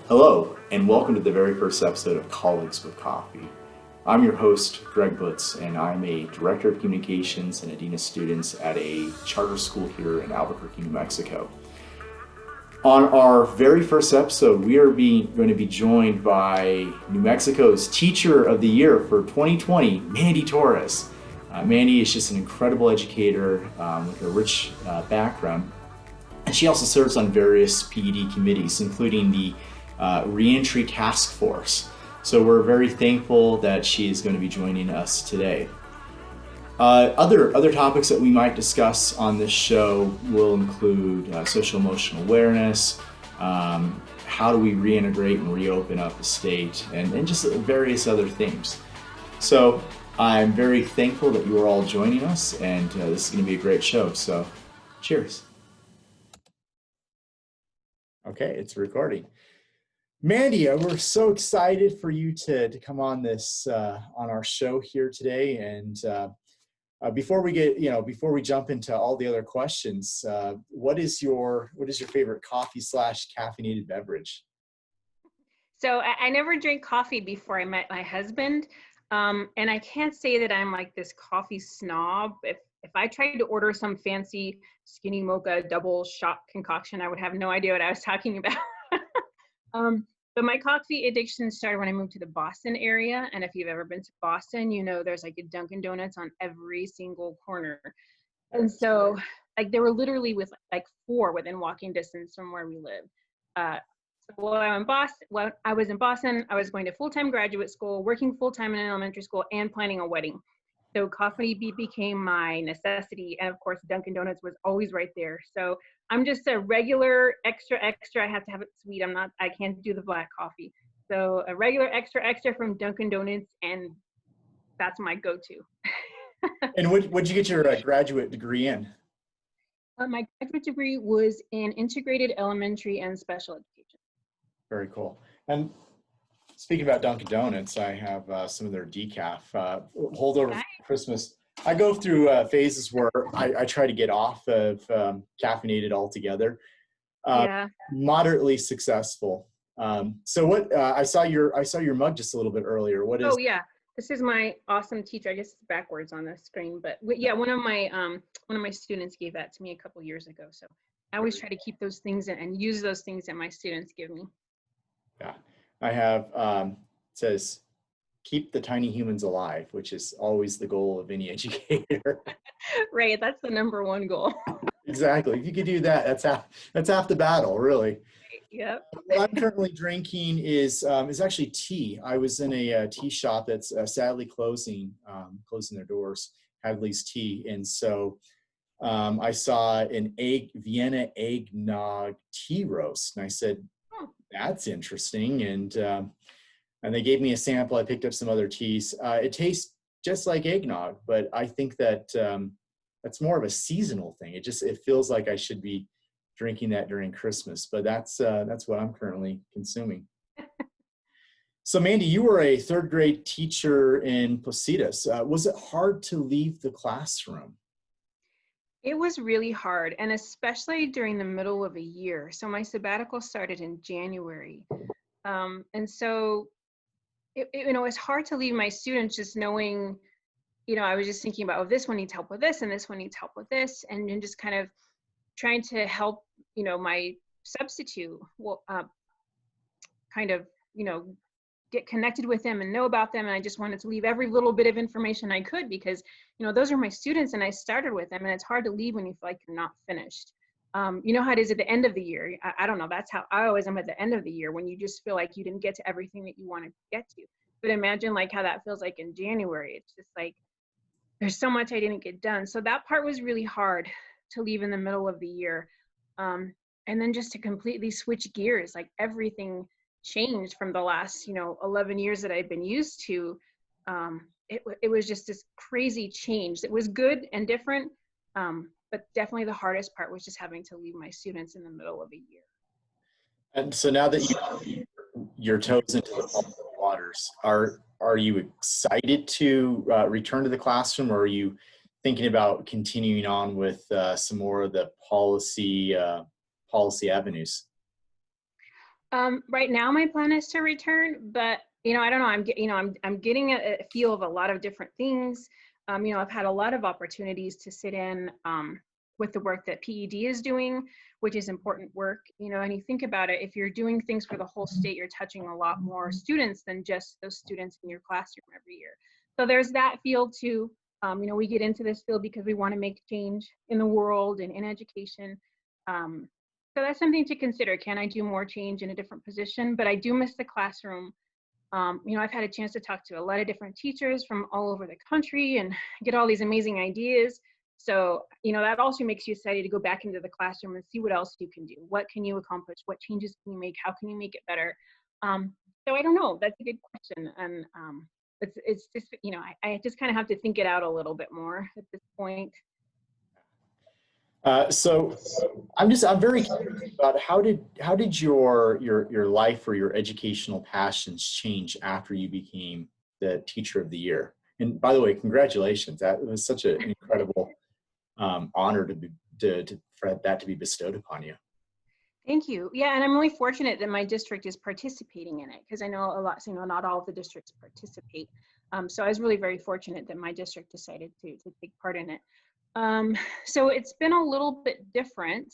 Hello, and welcome to the very first episode of Colleagues with Coffee. I'm your host, Greg Butz, and I'm a Director of Communications and a Dean of Students at a charter school here in Albuquerque, New Mexico. On our very first episode, we are going to be joined by New Mexico's Teacher of the Year for 2020, Mandi Torrez. Mandi is just an incredible educator with a rich background, and she also serves on various PED committees, including the Reentry Task Force. So we're very thankful that she is going to be joining us today. Other topics that we might discuss on this show will include social emotional awareness, how do we reintegrate and reopen up the state, and just various other themes. So I'm very thankful that you are all joining us, and this is going to be a great show. So cheers. Okay, it's recording. Mandi, we're so excited for you to come on this on our show here today. And before we jump into all the other questions, what is your favorite coffee / caffeinated beverage? So I never drank coffee before I met my husband. And I can't say that I'm like this coffee snob. If I tried to order some fancy skinny mocha double shot concoction, I would have no idea what I was talking about. But my coffee addiction started when I moved to the Boston area. And if you've ever been to Boston, you know there's like a Dunkin' Donuts on every single corner. And so like there were literally with like 4 within walking distance from where we live. So while I was in Boston, I was going to full-time graduate school, working full-time in an elementary school, and planning a wedding. So coffee became my necessity. And of course, Dunkin' Donuts was always right there. So I'm just a regular extra. I have to have it sweet. I can't do the black coffee. So a regular extra from Dunkin' Donuts, and that's my go-to. And what'd you get your graduate degree in? My graduate degree was in integrated elementary and special education. Very cool. And speaking about Dunkin' Donuts, I have some of their decaf holdover for Christmas. I go through phases where I try to get off of caffeinated altogether. Yeah. Moderately successful. So what I saw your mug just a little bit earlier. What is? Oh yeah, this is my awesome teacher. I guess it's backwards on the screen, but yeah, one of my students gave that to me a couple years ago. So I always try to keep those things and use those things that my students give me. Yeah, I have. It says, "Keep the tiny humans alive," which is always the goal of any educator. Right, that's the #1 goal. Exactly. If you could do that, that's half the battle, really. Yep. What I'm currently drinking is actually tea. I was in a tea shop that's sadly closing their doors, Hadley's Tea, and so I saw an Vienna eggnog tea roast, and I said, "That's interesting." And they gave me a sample. I picked up some other teas. It tastes just like eggnog, but I think that that's more of a seasonal thing. It feels like I should be drinking that during Christmas, but that's what I'm currently consuming. So Mandi, you were a 3rd grade teacher in Positas. Was it hard to leave the classroom? It was really hard, and especially during the middle of a year. So my sabbatical started in January. And so it's hard to leave my students just knowing, I was just thinking about, oh, this one needs help with this, and this one needs help with this, and then just kind of trying to help, my substitute, kind of, get connected with them and know about them. And I just wanted to leave every little bit of information I could because, those are my students and I started with them, and it's hard to leave when you feel like you're not finished. You know how it is at the end of the year. I don't know. That's how I always am at the end of the year, when you just feel like you didn't get to everything that you wanted to get to. But imagine like how that feels like in January. It's just like, there's so much I didn't get done. So that part was really hard to leave in the middle of the year. And then just to completely switch gears, like everything changed from the last, 11 years that I've been used to. It was just this crazy change. It was good and different. But definitely the hardest part was just having to leave my students in the middle of a year. And so now that your toes into the public waters, are you excited to return to the classroom, or are you thinking about continuing on with some more of the policy avenues? Right now, my plan is to return, but I don't know. I'm getting a feel of a lot of different things. I've had a lot of opportunities to sit in with the work that PED is doing, which is important work. And you think about it, if you're doing things for the whole state, you're touching a lot more students than just those students in your classroom every year. So there's that field too. We get into this field because we want to make change in the world and in education. Um, so that's something to consider. Can I do more change in a different position? But I do miss the classroom. I've had a chance to talk to a lot of different teachers from all over the country and get all these amazing ideas. So, that also makes you excited to go back into the classroom and see what else you can do. What can you accomplish? What changes can you make? How can you make it better? So I don't know. That's a good question. And it's just, I just kind of have to think it out a little bit more at this point. So I'm very curious about how did your life or your educational passions change after you became the teacher of the year? And by the way, congratulations. That was such an incredible honor for that to be bestowed upon you. Thank you. Yeah, and I'm really fortunate that my district is participating in it because I know a lot, not all of the districts participate. So I was really very fortunate that my district decided to take part in it. So it's been a little bit different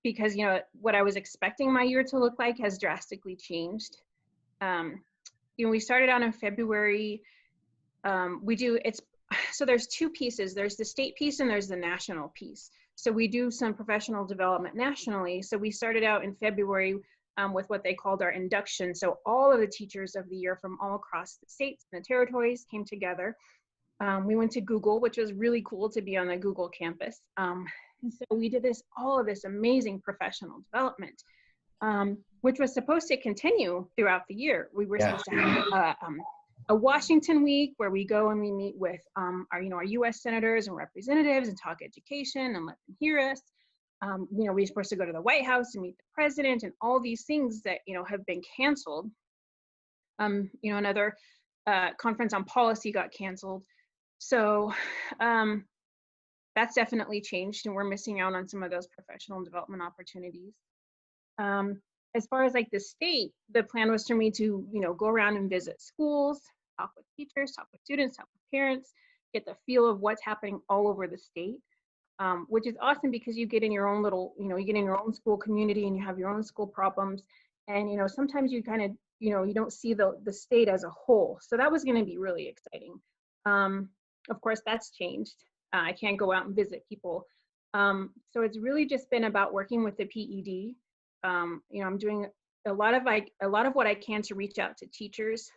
because, what I was expecting my year to look like has drastically changed. We started out in February. So there's two pieces. There's the state piece and there's the national piece. So we do some professional development nationally. So we started out in February with what they called our induction. So all of the teachers of the year from all across the states and the territories came together. We went to Google, which was really cool to be on the Google campus. And so we did all of this amazing professional development, which was supposed to continue throughout the year. We were supposed to have a Washington week where we go and we meet with our U.S. senators and representatives and talk education and let them hear us. We're supposed to go to the White House and meet the president and all these things that have been canceled. Another conference on policy got canceled. So that's definitely changed, and we're missing out on some of those professional development opportunities. As far as like the state, the plan was for me to, go around and visit schools, talk with teachers, talk with students, talk with parents, get the feel of what's happening all over the state, which is awesome because you get in your own little, you get in your own school community and you have your own school problems. And, sometimes you kind of, you don't see the state as a whole. So that was going to be really exciting. Of course, that's changed. I can't go out and visit people. So it's really just been about working with the PED. I'm doing a lot of what I can to reach out to teachers.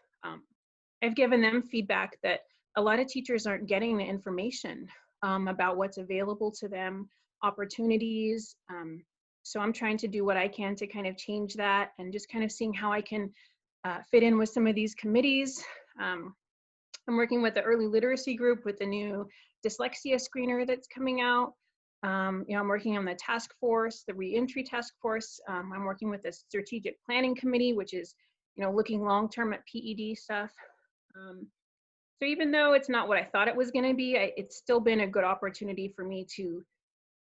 I've given them feedback that a lot of teachers aren't getting the information about what's available to them, opportunities. So I'm trying to do what I can to kind of change that and just kind of seeing how I can fit in with some of these committees. I'm working with the early literacy group with the new dyslexia screener that's coming out. I'm working on the task force, the reentry task force. I'm working with the strategic planning committee, which is, looking long-term at PED stuff. So even though it's not what I thought it was going to be, it's still been a good opportunity for me to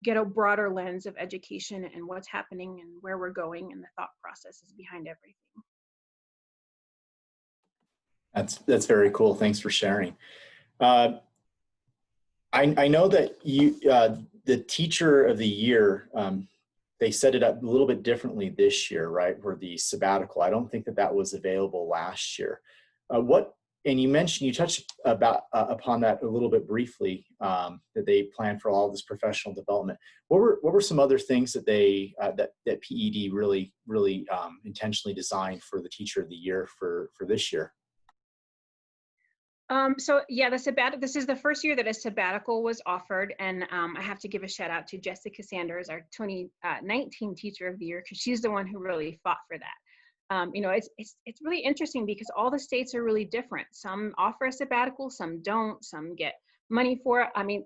get a broader lens of education and what's happening and where we're going and the thought processes behind everything. That's very cool. Thanks for sharing. I know that the teacher of the year, they set it up a little bit differently this year, right? For the sabbatical. I don't think that was available last year. And you touched upon that a little bit briefly, that they planned for all of this professional development. What were some other things that that PED really intentionally designed for the teacher of the year for this year? So yeah, this is the first year that a sabbatical was offered, and I have to give a shout out to Jessica Sanders, our 2019 Teacher of the Year, because she's the one who really fought for that. It's really interesting because all the states are really different. Some offer a sabbatical, some don't. Some get money for it. I mean,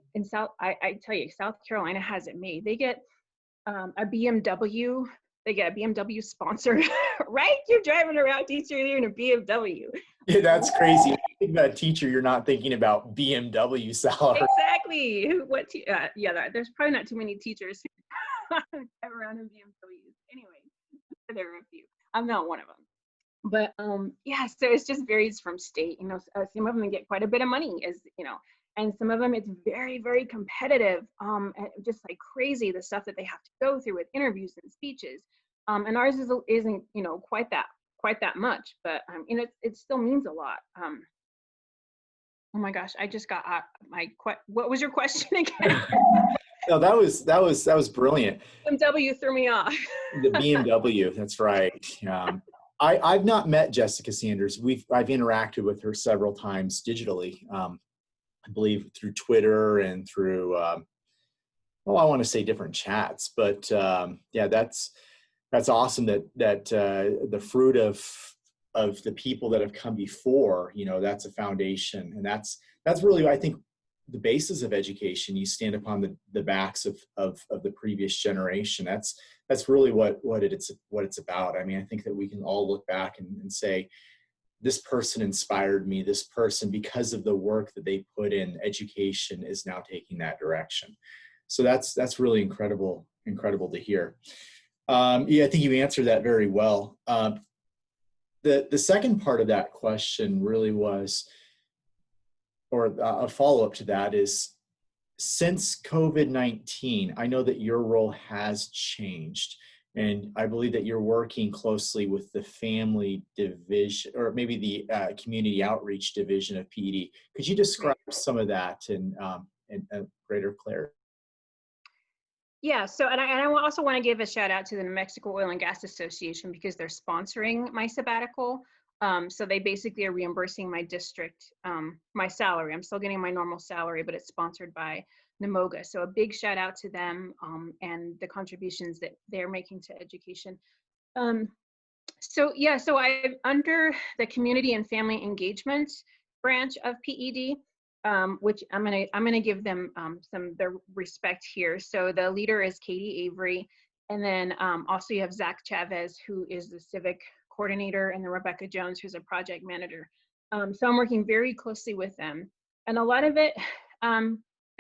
I tell you, South Carolina has it made. They get a BMW. They get a BMW sponsor, right? You're driving around Teacher of the Year in a BMW. Yeah, that's crazy. When you think about a teacher, you're not thinking about BMW salary. Exactly. There's probably not too many teachers who drive around in BMWs. Anyway, There are a few. I'm not one of them. But yeah, so it's just varies from state. Some of them get quite a bit of money, and some of them it's very, very competitive, and just like crazy the stuff that they have to go through with interviews and speeches. And ours isn't quite that much, but it still means a lot. Oh my gosh, I just got what was your question again? No, that was brilliant. BMW threw me off. The BMW, that's right. I've not met Jessica Sanders. I've interacted with her several times digitally. I believe through Twitter and through well, I want to say different chats, but yeah, that's awesome that the fruit of the people that have come before, that's a foundation, and that's really, I think, the basis of education. You stand upon the backs of the previous generation. That's really what it's about. I mean, I think that we can all look back and say, this person inspired me. This person, because of the work that they put in, education is now taking that direction. So that's really incredible to hear. Yeah, I think you answered that very well. The second part of that question really was, or a follow-up to that is, since COVID-19, I know that your role has changed, and I believe that you're working closely with the family division, or maybe the community outreach division of PED. Could you describe some of that in greater clarity? Yeah, so and I also want to give a shout out to the New Mexico Oil and Gas Association because they're sponsoring my sabbatical. So they basically are reimbursing my district, my salary. I'm still getting my normal salary, but it's sponsored by NMOGA. So a big shout out to them and the contributions that they're making to education. So I under the community and family engagement branch of PED, which I'm gonna give them some their respect here. So the leader is Katie Avery, and then also you have Zach Chavez, who is the civic coordinator, and then Rebecca Jones, who's a project manager. So I'm working very closely with them, and a lot of it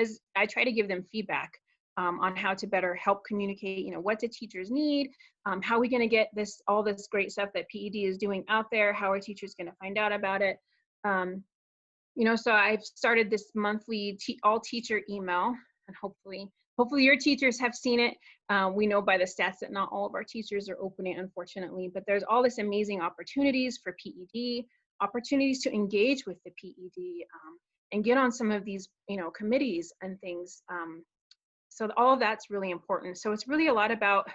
is I try to give them feedback on how to better help communicate. What do teachers need? How are we going to get all this great stuff that PED is doing out there? How are teachers going to find out about it? So I've started this monthly all teacher email, and hopefully your teachers have seen it. We know by the stats that not all of our teachers are opening, unfortunately, but there's all this amazing opportunities for PED, opportunities to engage with the PED and get on some of these, committees and things. So all of that's really important. So it's really a lot about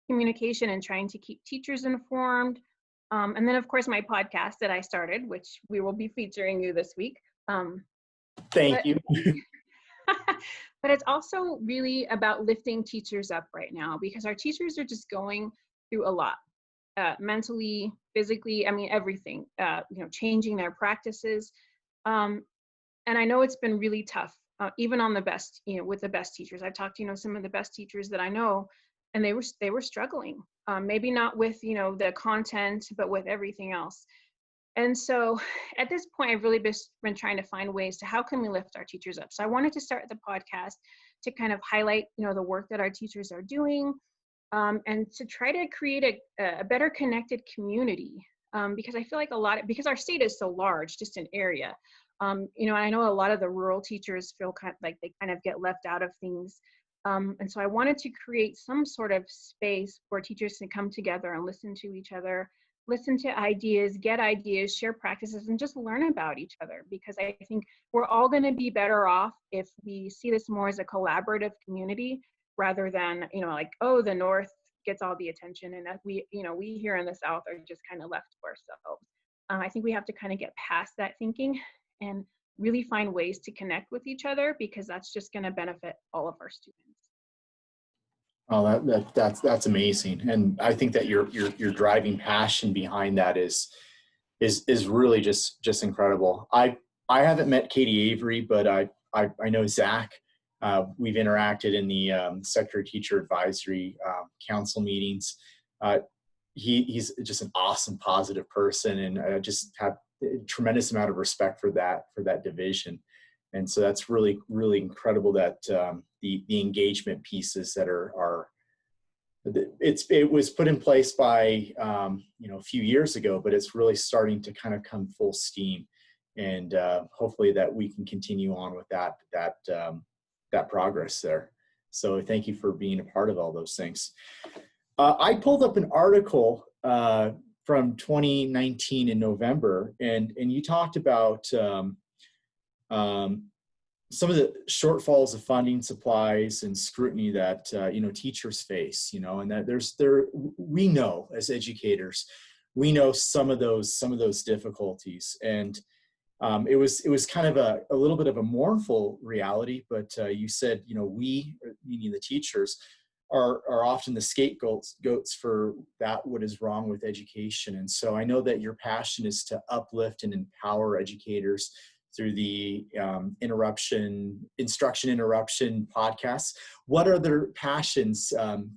communication and trying to keep teachers informed. And then, of course, my podcast that I started, which we will be featuring you this week. Thank you. But it's also really about lifting teachers up right now, because our teachers are just going through a lot, mentally, physically, everything, changing their practices. And I know it's been really tough, even on the best, with the best teachers. I've talked to, some of the best teachers that I know, and they were struggling, maybe not with, the content, but with everything else. And so at this point, I've really been trying to find ways to how can we lift our teachers up. So I wanted to start the podcast to kind of highlight, the work that our teachers are doing, and to try to create a better connected community, because I feel like because our state is so large, just an area, and I know a lot of the rural teachers feel kind of like they kind of get left out of things. And so I wanted to create some sort of space where teachers can come together and listen to each other, listen to ideas, get ideas, share practices, and just learn about each other. Because I think we're all going to be better off if we see this more as a collaborative community rather than, oh, the North gets all the attention and we here in the South are just kind of left to ourselves. I think we have to kind of get past that thinking and really find ways to connect with each other, because that's just going to benefit all of our students. Oh, that's amazing, and I think that your driving passion behind that is really just incredible. I haven't met Katie Avery, but I know Zach. We've interacted in the Secretary Teacher Advisory Council meetings. He's just an awesome, positive person, and I just have a tremendous amount of respect for that division. And so that's really, really incredible that the engagement pieces that are It was put in place by a few years ago, but it's really starting to kind of come full steam, and hopefully that we can continue on with that progress there. So thank you for being a part of all those things. I pulled up an article from 2019 in November, and you talked about some of the shortfalls of funding, supplies, and scrutiny that teachers face. And that we know as educators, we know some of those difficulties, and it was kind of a little bit of a mournful reality. But you said, we, meaning the teachers, are often the scapegoats for what is wrong with education. And so I know that your passion is to uplift and empower educators through the instruction interruption podcasts. What other passions and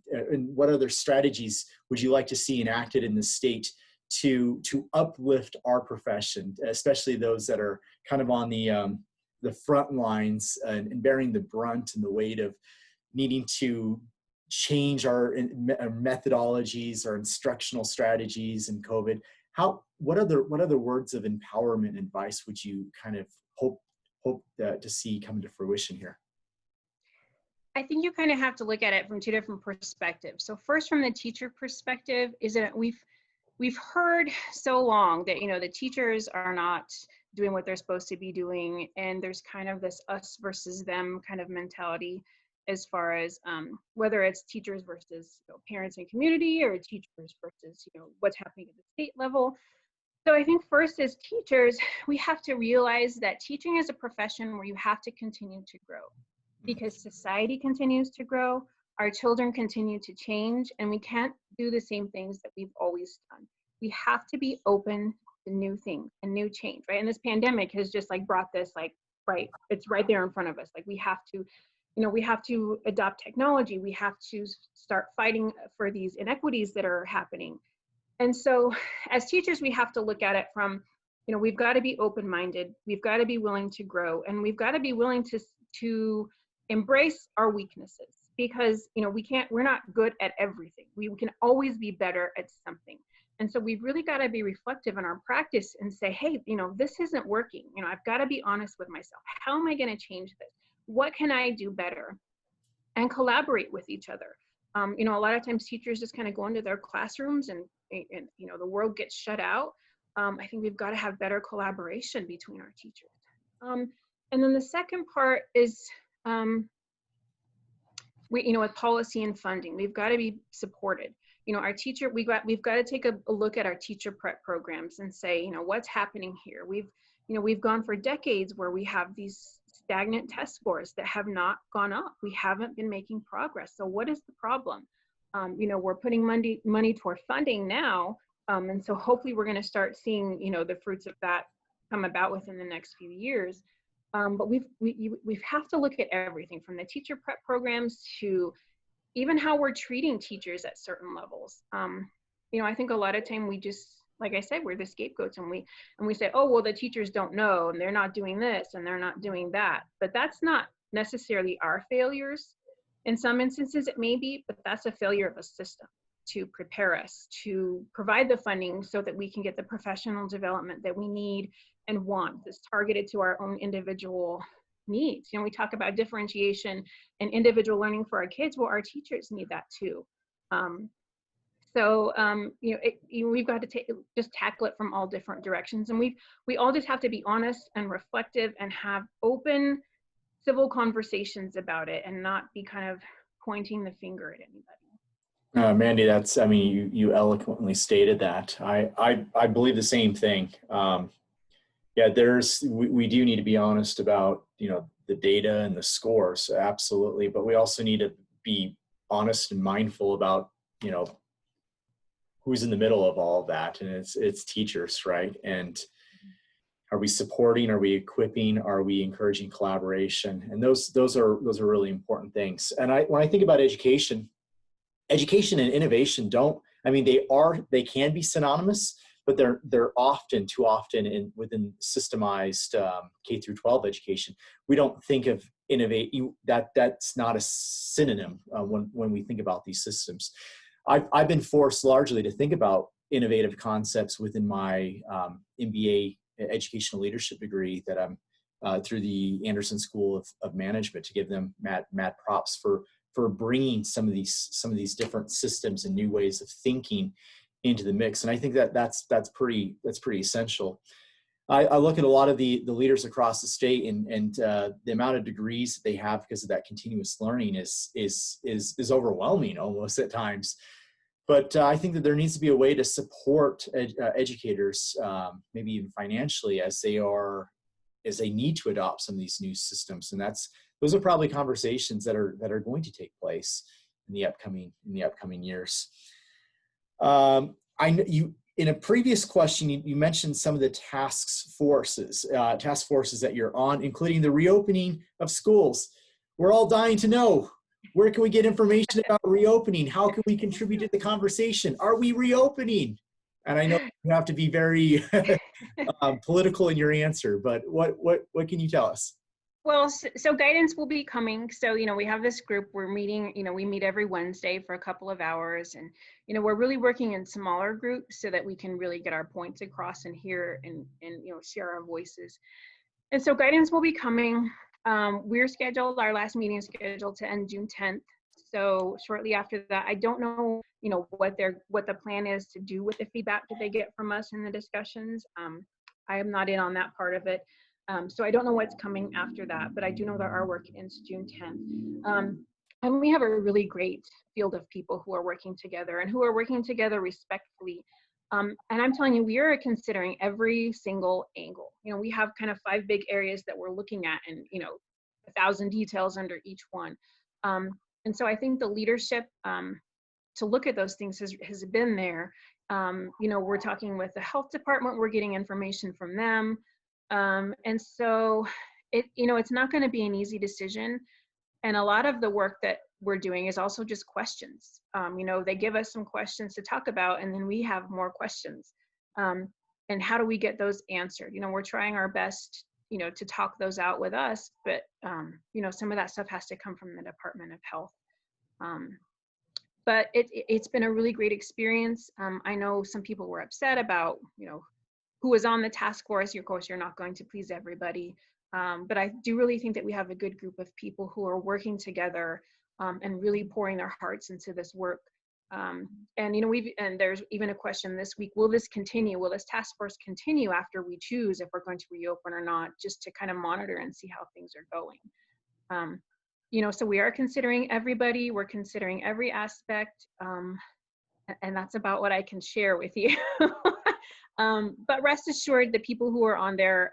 what other strategies would you like to see enacted in the state to uplift our profession, especially those that are kind of on the front lines and bearing the brunt and the weight of needing to change our methodologies, our instructional strategies in COVID? What other words of empowerment advice would you kind of hope to see come to fruition here? I think you kind of have to look at it from two different perspectives. So first, from the teacher perspective, is that we've heard so long that the teachers are not doing what they're supposed to be doing, and there's kind of this us versus them kind of mentality as far as whether it's teachers versus parents and community, or teachers versus what's happening at the state level. So I think first, as teachers, we have to realize that teaching is a profession where you have to continue to grow, because society continues to grow, our children continue to change, and we can't do the same things that we've always done. We have to be open to new things and new change, right? And this pandemic has just brought this right, it's right there in front of us. We have to we have to adopt technology. We have to start fighting for these inequities that are happening. And so as teachers, we have to look at it from, we've got to be open-minded. We've got to be willing to grow, and we've got to be willing to embrace our weaknesses, because, we're not good at everything. We can always be better at something. And so we've really got to be reflective in our practice and say, hey, this isn't working. I've got to be honest with myself. How am I going to change this? What can I do better? And collaborate with each other. A lot of times teachers just kind of go into their classrooms and the world gets shut out. I think we've got to have better collaboration between our teachers. And then the second part is, with policy and funding, we've got to be supported. Our teacher, we've got to take a look at our teacher prep programs and say, what's happening here? We've gone for decades where we have these stagnant test scores that have not gone up. We haven't been making progress. So what is the problem? We're putting money toward funding now. And so hopefully we're going to start seeing, the fruits of that come about within the next few years. But we have to look at everything from the teacher prep programs to even how we're treating teachers at certain levels. I think a lot of time we just, like I said, we're the scapegoats, and we say, oh, well, the teachers don't know, and they're not doing this, and they're not doing that. But that's not necessarily our failures. In some instances it may be, but that's a failure of a system to prepare us, to provide the funding so that we can get the professional development that we need and want, that's targeted to our own individual needs. We talk about differentiation and individual learning for our kids. Well, our teachers need that too. We've got to just tackle it from all different directions. And we all just have to be honest and reflective and have open, civil conversations about it, and not be kind of pointing the finger at anybody. Mandy, you eloquently stated that. I believe the same thing. We do need to be honest about, the data and the scores, absolutely. But we also need to be honest and mindful about, who's in the middle of all of that, and it's teachers, right? And are we supporting? Are we equipping? Are we encouraging collaboration? And those are really important things. And when I think about education and innovation they can be synonymous, but they're too often within systemized K through 12 education. We don't think of innovate. That's not a synonym when we think about these systems. I've been forced largely to think about innovative concepts within my MBA educational leadership degree that I'm through the Anderson School of Management, to give them mad props for bringing some of these different systems and new ways of thinking into the mix. And I think that's pretty essential. I look at a lot of the leaders across the state, and the amount of degrees that they have because of that continuous learning is overwhelming almost at times. But I think that there needs to be a way to support educators, maybe even financially, as they need to adopt some of these new systems. And those are probably conversations that are going to take place in the upcoming years. In a previous question, you mentioned some of the task forces that you're on, including the reopening of schools. We're all dying to know, where can we get information about reopening? How can we contribute to the conversation? Are we reopening? And I know you have to be very political in your answer, but what can you tell us? Well, so guidance will be coming. So, we have this group, we're meeting, we meet every Wednesday for a couple of hours, and, we're really working in smaller groups so that we can really get our points across and hear and share our voices. And so guidance will be coming. Our last meeting is scheduled to end June 10th. So shortly after that, I don't know, what the plan is to do with the feedback that they get from us in the discussions. I am not in on that part of it. So I don't know what's coming after that, but I do know that our work ends June 10th. And we have a really great field of people who are working together and who are working together respectfully. And I'm telling you, we are considering every single angle. We have kind of 5 big areas that we're looking at, and 1,000 details under each one. And so I think the leadership to look at those things has been there. We're talking with the health department, we're getting information from them. And so it's not going to be an easy decision. And a lot of the work that we're doing is also just questions. They give us some questions to talk about, and then we have more questions. And how do we get those answered? We're trying our best, to talk those out with us, but, some of that stuff has to come from the Department of Health. But it's been a really great experience. I know some people were upset about, who was on the task force. Of course, you're not going to please everybody. But I do really think that we have a good group of people who are working together and really pouring their hearts into this work. And there's even a question this week, will this continue? Will this task force continue after we choose if we're going to reopen or not, just to kind of monitor and see how things are going. So we are considering everybody, we're considering every aspect, and that's about what I can share with you. But rest assured, the people who are on there,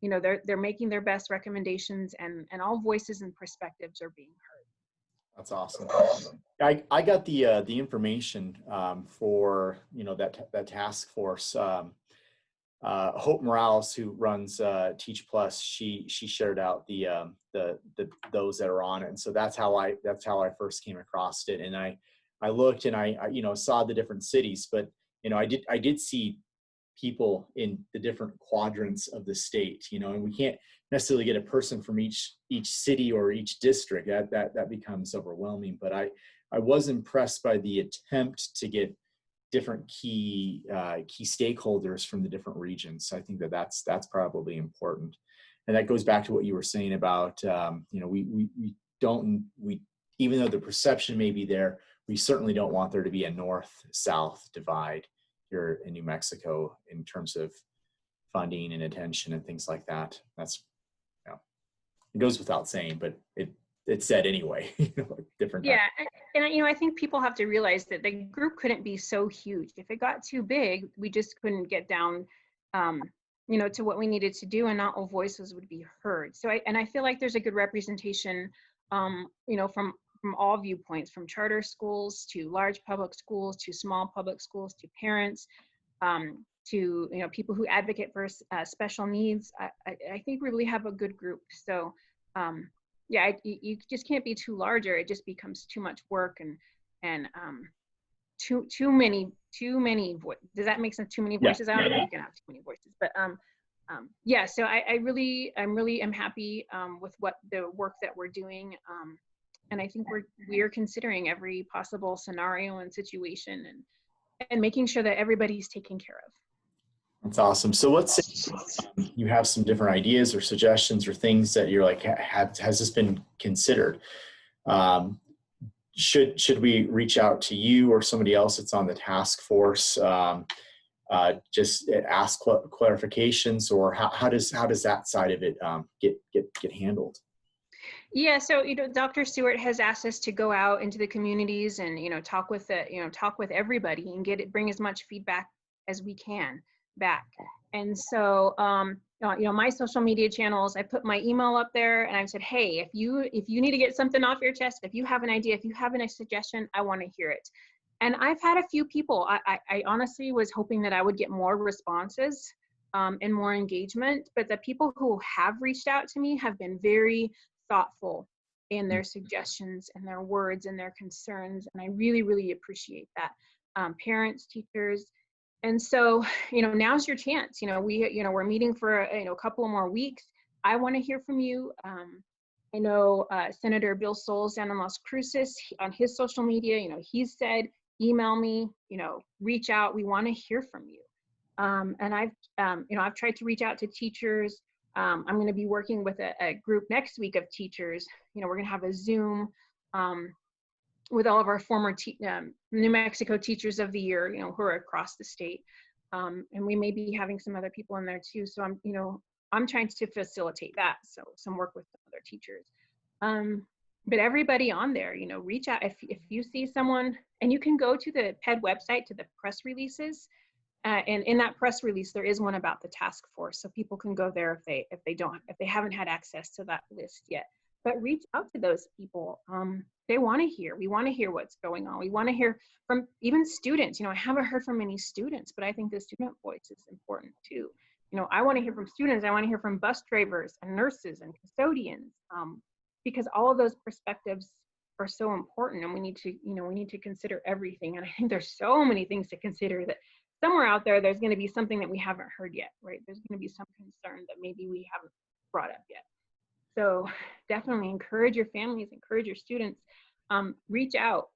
they're making their best recommendations, and all voices and perspectives are being heard. That's awesome. I got the information for that task force. Hope Morales, who runs Teach Plus, she shared out the those that are on it, and so that's how I first came across it. And I looked and I saw the different cities, but I did see people in the different quadrants of the state, and we can't necessarily get a person from each city or each district. That becomes overwhelming. But I was impressed by the attempt to get different key stakeholders from the different regions. So I think that's probably important. And that goes back to what you were saying about we even though the perception may be there, we certainly don't want there to be a north-south divide here in New Mexico in terms of funding and attention and things like that. That's, it goes without saying, but it's said anyway. Different. Yeah, and I think people have to realize that the group couldn't be so huge. If it got too big, we just couldn't get down, to what we needed to do, and not all voices would be heard. So I feel like there's a good representation, from all viewpoints, from charter schools to large public schools to small public schools to parents, to people who advocate for special needs. I think we really have a good group. So you just can't be too large, or it just becomes too much work and too many does that make sense? Too many voices? I don't know if you can have too many voices, but so I'm really happy with what the work that we're doing. And I think we're considering every possible scenario and situation, and making sure that everybody's taken care of. That's awesome. So let's say you have some different ideas or suggestions or things that you're like, has this been considered? Um, should we reach out to you or somebody else that's on the task force? Just ask clarifications, or how does that side of it get handled? Yeah, so Dr. Stewart has asked us to go out into the communities and talk with everybody and bring as much feedback as we can back. And so my social media channels, I put my email up there, and I've said, hey, if you need to get something off your chest, if you have an idea, if you have a suggestion, I want to hear it. And I've had a few people. I honestly was hoping that I would get more responses and more engagement, but the people who have reached out to me have been very thoughtful in their suggestions and their words and their concerns, and I really, really appreciate that. Parents, teachers, and so now's your chance. We're meeting for a couple of more weeks. I want to hear from you. I know Senator Bill Souls down in Las Cruces, on his social media, he's said, email me, reach out. We want to hear from you. And I've tried to reach out to teachers. I'm going to be working with a group next week of teachers. We're going to have a Zoom with all of our former New Mexico Teachers of the Year, who are across the state. And we may be having some other people in there too. So I'm trying to facilitate that. So some work with other teachers. But everybody on there, reach out if you see someone, and you can go to the PED website, to the press releases. And in that press release, there is one about the task force, so people can go there if they haven't had access to that list yet. But reach out to those people. They want to hear. We want to hear what's going on. We want to hear from even students. I haven't heard from many students, but I think the student voice is important too. I want to hear from students. I want to hear from bus drivers and nurses and custodians, because all of those perspectives are so important, and we need to consider everything. And I think there's so many things to consider that somewhere out there's going to be something that we haven't heard yet, right? There's going to be some concern that maybe we haven't brought up yet. So definitely encourage your families, encourage your students, reach out.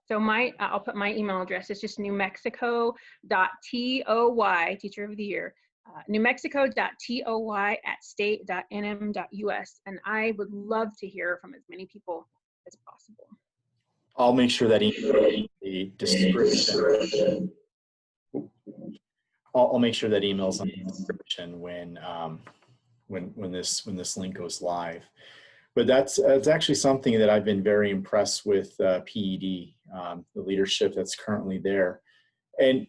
So I'll put my email address. It's just newmexico.toy, Teacher of the Year, newmexico.toy@state.nm.us. And I would love to hear from as many people as possible. I'll make sure that email the description. I'll make sure that email's on the description when this link goes live. But that's actually something that I've been very impressed with PED, the leadership that's currently there, and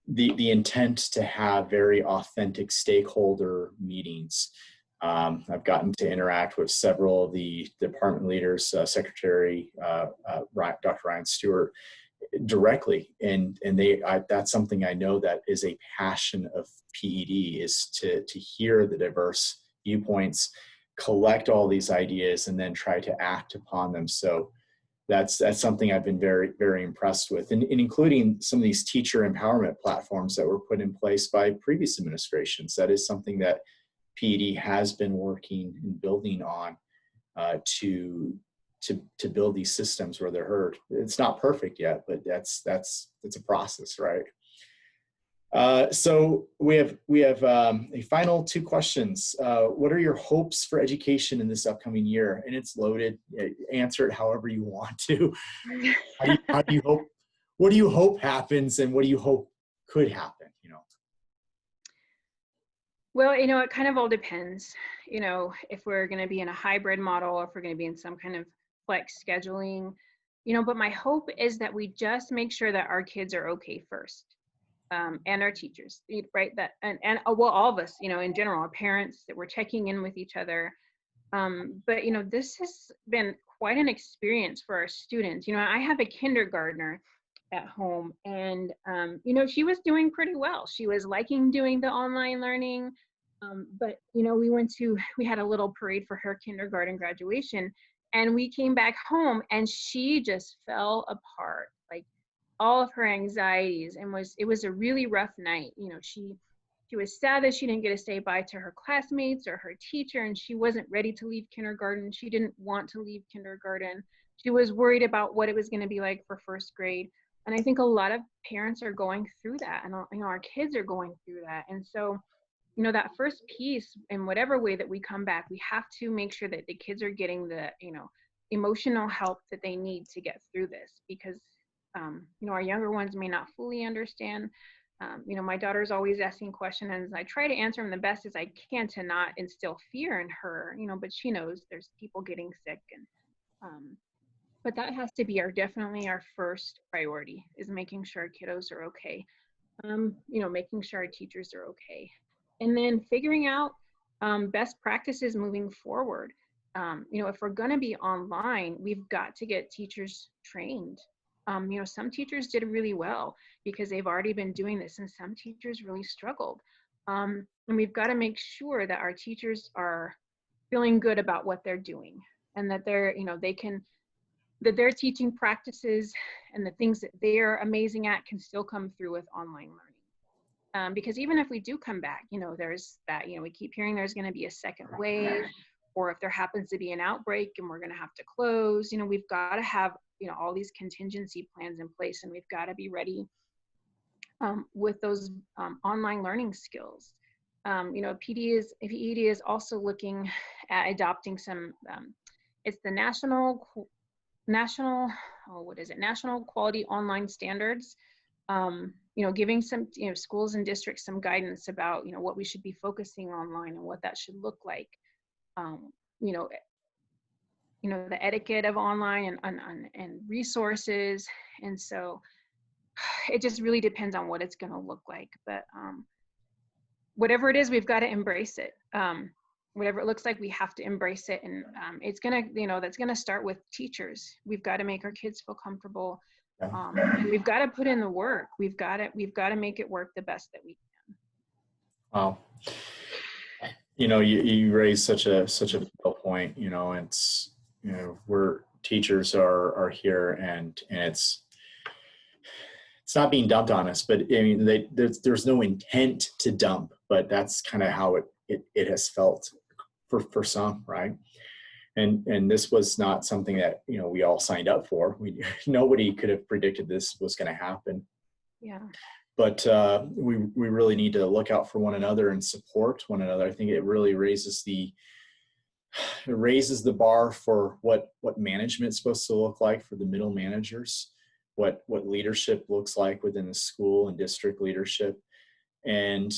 the intent to have very authentic stakeholder meetings. I've gotten to interact with several of the department leaders, Secretary Dr. Ryan Stewart, directly, and that's something I know that is a passion of PED, is to hear the diverse viewpoints, collect all these ideas, and then try to act upon them. So that's something I've been very, very impressed with, and including some of these teacher empowerment platforms that were put in place by previous administrations. That is something that PED has been working and building on to build these systems where they're heard. It's not perfect yet, but that's a process, right? So we have a final two questions. What are your hopes for education in this upcoming year? And it's loaded. Answer it however you want to. How do you hope? What do you hope happens, and what do you hope could happen? Well, it kind of all depends. If we're going to be in a hybrid model, or if we're going to be in some kind of flex scheduling. But my hope is that we just make sure that our kids are okay first. And our teachers, right? That and well, all of us, in general, our parents, that we're checking in with each other. But this has been quite an experience for our students. I have a kindergartner at home, and she was doing pretty well. She was liking doing the online learning. But we had a little parade for her kindergarten graduation, and we came back home, and she just fell apart. Like, all of her anxieties, and it was a really rough night. She She was sad that she didn't get to say bye to her classmates or her teacher, and she wasn't ready to leave kindergarten. She didn't want to leave kindergarten. She was worried about what it was going to be like for first grade. And I think a lot of parents are going through that, and our kids are going through that. And so, that first piece, in whatever way that we come back, we have to make sure that the kids are getting the, emotional help that they need to get through this, because, our younger ones may not fully understand. My daughter's always asking questions, and I try to answer them the best as I can to not instill fear in her, but she knows there's people getting sick. And but that has to be definitely our first priority, is making sure our kiddos are okay. Making sure our teachers are okay. And then figuring out best practices moving forward. If we're going to be online, we've got to get teachers trained. Some teachers did really well because they've already been doing this, and some teachers really struggled. And we've got to make sure that our teachers are feeling good about what they're doing, and that that their teaching practices and the things that they're amazing at can still come through with online learning. Because even if we do come back, there's that, we keep hearing there's going to be a second wave, or if there happens to be an outbreak and we're going to have to close, we've got to have, all these contingency plans in place, and we've got to be ready with those online learning skills. PED is also looking at adopting some, it's the national quality online standards, giving some, schools and districts some guidance about, what we should be focusing online and what that should look like. The etiquette of online and resources. And so it just really depends on what it's going to look like. But whatever it is, we've got to embrace it. Whatever it looks like, we have to embrace it. And it's going to, that's going to start with teachers. We've got to make our kids feel comfortable. And we've got to put in the work. We've got to make it work the best that we can. Wow. You raise such a vital point. It's, we're teachers are here, and it's not being dumped on us, but I mean, there's no intent to dump, but that's kind of how it has felt for some, right? And this was not something that, we all signed up for. Nobody could have predicted this was going to happen. Yeah. But we really need to look out for one another and support one another. I think it really raises the bar for what management is supposed to look like for the middle managers, what leadership looks like within the school and district leadership. And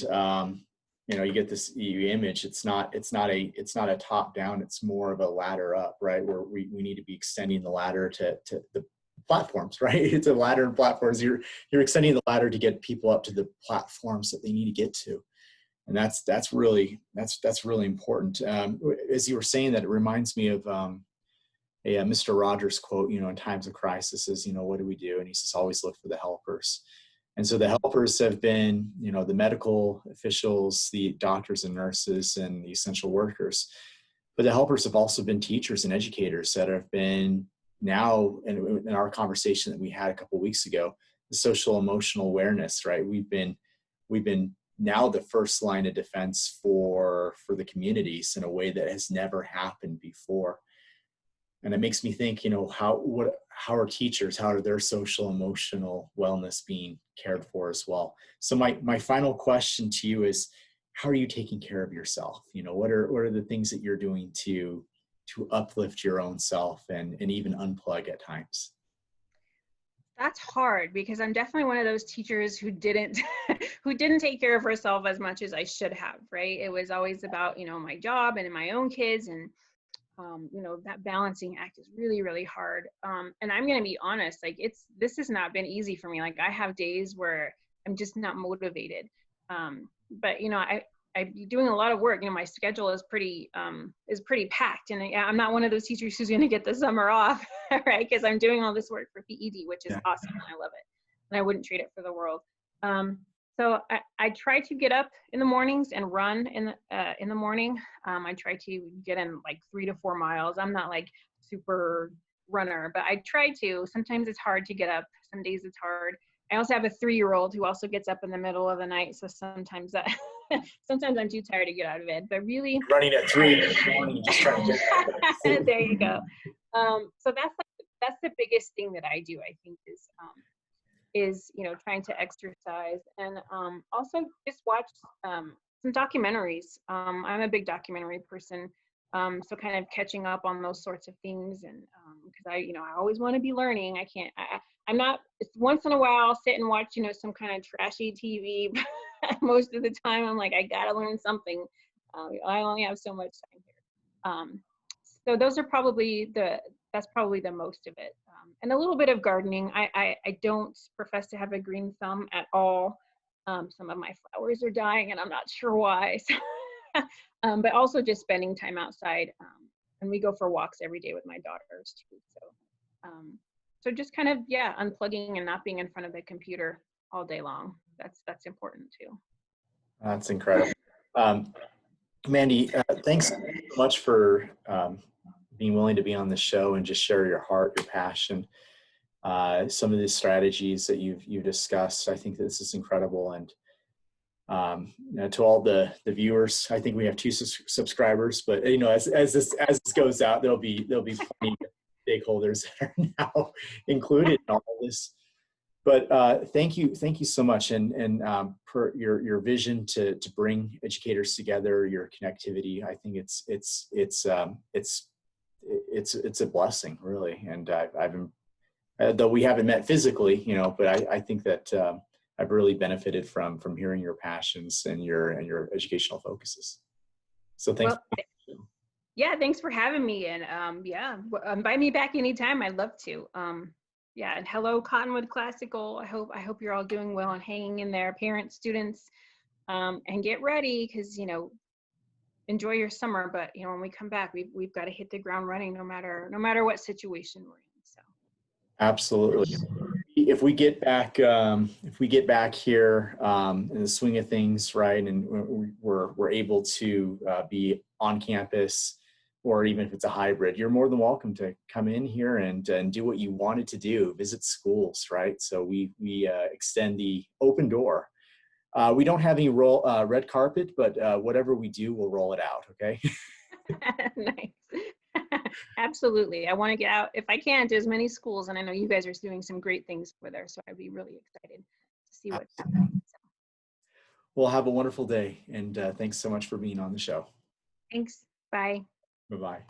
you get this image. It's not a top down. It's more of a ladder up, right? Where we need to be extending the ladder to the platforms, right? It's a ladder and platforms. You're extending the ladder to get people up to the platforms that they need to get to. And that's really important. As you were saying that, it reminds me of a Mr. Rogers quote, in times of crisis is, what do we do? And he says, always look for the helpers. And so the helpers have been, the medical officials, the doctors and nurses, and the essential workers. But the helpers have also been teachers and educators that have been now, in our conversation that we had a couple of weeks ago, the social emotional awareness, right? We've been now the first line of defense for the communities in a way that has never happened before. And it makes me think, how are teachers, how are their social emotional wellness being cared for as well? So my final question to you is, how are you taking care of yourself? What are the things that you're doing to uplift your own self and even unplug at times? That's hard, because I'm definitely one of those teachers who didn't take care of herself as much as I should have, right? It was always about, my job and my own kids, and that balancing act is really, really hard. And I'm going to be honest, this has not been easy for me. Like, I have days where I'm just not motivated. But I'd be doing a lot of work. My schedule is pretty packed, and I'm not one of those teachers who's going to get the summer off, right? Because I'm doing all this work for PED, which is awesome. And I love it, and I wouldn't trade it for the world. So I try to get up in the mornings and run in the morning. I try to get in like 3 to 4 miles. I'm not like super runner, but I try to. Sometimes it's hard to get up. Some days it's hard. I also have a 3-year-old who also gets up in the middle of the night, so sometimes that Sometimes I'm too tired to get out of bed, but really, Running at 3 in the morning, just trying to get there you go. So that's the biggest thing that I do, I think, is trying to exercise, and also just watch some documentaries. I'm a big documentary person, so kind of catching up on those sorts of things, and because I always want to be learning. I'm not. It's once in a while I'll sit and watch some kind of trashy TV. Most of the time I'm like, I gotta learn something. I only have so much time here. So those are that's probably the most of it. And a little bit of gardening. I don't profess to have a green thumb at all. Some of my flowers are dying and I'm not sure why. So, but also just spending time outside. And we go for walks every day with my daughters too. So just kind of, unplugging and not being in front of the computer all day long. That's important too. That's incredible. Mandi, thanks so much for being willing to be on the show and just share your heart, your passion, some of the strategies that you've discussed. I think this is incredible. And to all the viewers, I think we have 2 subscribers, but as this goes out, there'll be plenty of stakeholders that are now included in all of this. But thank you so much, and for your vision to bring educators together, your connectivity. I think it's a blessing, really. And though we haven't met physically, but I think that I've really benefited from hearing your passions and your educational focuses. So thanks. Well, yeah, thanks for having me, and invite me back anytime. I'd love to. And hello, Cottonwood Classical. I hope you're all doing well and hanging in there, parents, students, and get ready, because enjoy your summer. But when we come back, we've got to hit the ground running, no matter what situation we're in. So absolutely. If we get back here in the swing of things, right, and we're able to be on campus, or even if it's a hybrid, you're more than welcome to come in here and do what you wanted to do, visit schools, right? So we extend the open door. We don't have any red carpet, but whatever we do, we'll roll it out, okay? Nice. Absolutely. I want to get out, if I can, to as many schools, and I know you guys are doing some great things over there, so I'd be really excited to see what's happening. So. Well, have a wonderful day, and thanks so much for being on the show. Thanks. Bye. Bye-bye.